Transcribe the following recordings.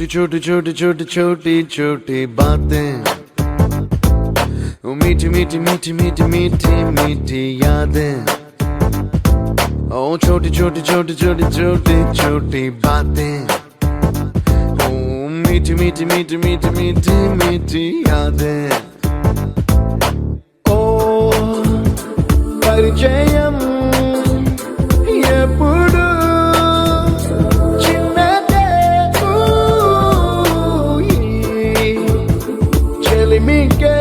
छोटी छोटी छोटी छोटी छोटी छोटी बातें, ओ मीठी मीठी मीठी मीठी मीठी मीठी यादें। ओ छोटी छोटी छोटी छोटी छोटी छोटी बातें, ओ मीठी मीठी मीठी मीठी मीठी मीठी यादें। ओ परिचయం ఎప్పుడు చిన్నదే, చెలిమికే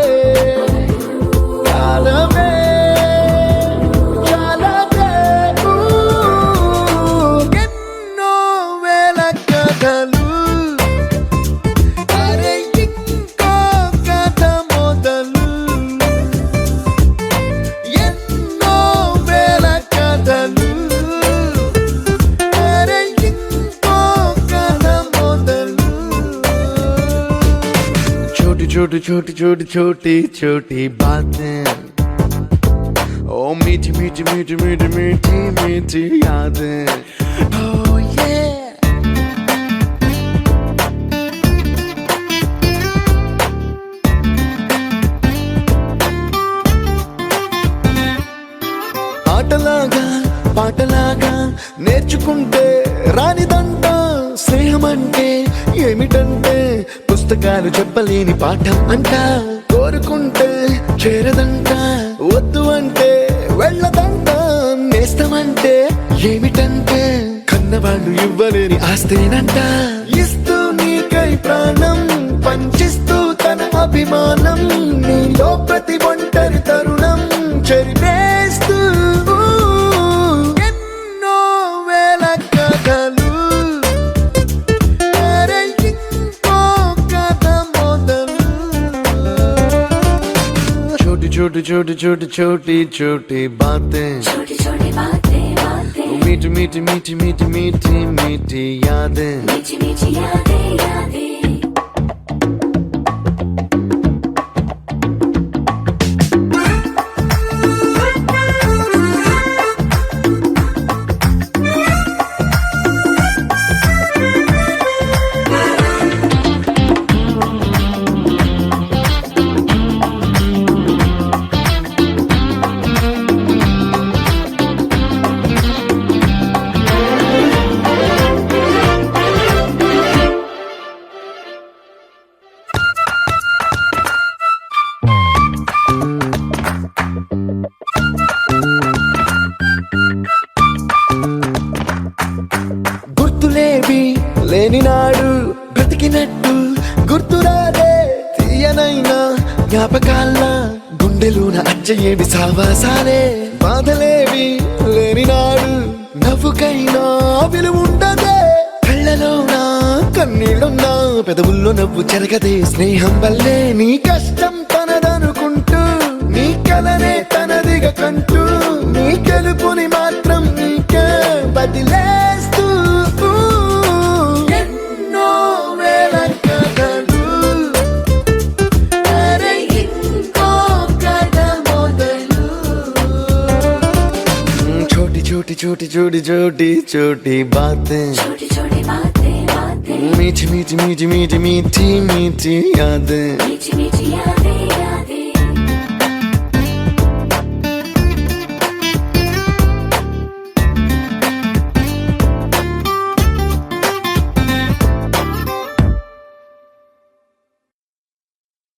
కాలమే చాలదే. ఎన్నో వేల కథలు, అరే ఇంకో కథ మొదలు. ఎన్నో వేల కథలు, అరే ఇంకో కథ మొదలు. छोटी छोटी छोटी छोटी छोटी छोटी बातें, ओ मीठी मीठी मीठी मीठी मीठी मीठी यादें। Oh yeah. ఆటలాగా పాటలాగా నేర్చుకుంటే రానిదంట స్నేహం అంటే ఏమిటంటే, పుస్తకాలు చెప్పలేని పాఠం అంట. కోరుకుంటే చేరదంట, వద్దు అంటే వెళ్ళదంట. నేస్తమంటే ఏమిటంటే, కన్నవాళ్ళు ఇవ్వలేని ఆస్తేనంట. ఇస్తూ నీకై ప్రాణం పంచిస్తూ తన అభిమానం, నీలో ప్రతి ఒంటరి తరుణం చెరిపేస్తూ. ఎన్నో వేల కథలు, అరే ఇంకో కథ మొదలు. छोटी छोटी छोटी छोटी छोटी छोटी बातें, छोटी छोटी बातें बातें, मीठी मीठी मीठी मीठी मीठी मीठी यादें। मीठी मीठी यादें यादें। గుర్తులేవి లేని నాడు బ్రతికినట్టు గుర్తురాదే తీయనైనా జ్ఞాపకాల గుండెలోన అచ్చయేవి సావాసాలే. బాధలేవి లేని నాడు నవ్వుకైనా విలువుండదే. కళ్ళలోన కన్నీళ్ళున్నా పెదవుల్లో నవ్వు చెరగదే. స్నేహం వల్లే నీ కష్టం తనదనుకుంటూ, నీ కలనే తనదిగా కంటూ, నీ గెలుపుని మాత్రం నీకే బదిలేస్తూ. ఎన్నో వేల కథలు, అరే ఇంకో కథ మొదలు. छोटी छोटी छोटी छोटी छोटी छोटी बातें, छोटी छोटी बातें बातें, मीठी मीठी मीठी मीठी मीठी मीठी यादें। मीठी मीठी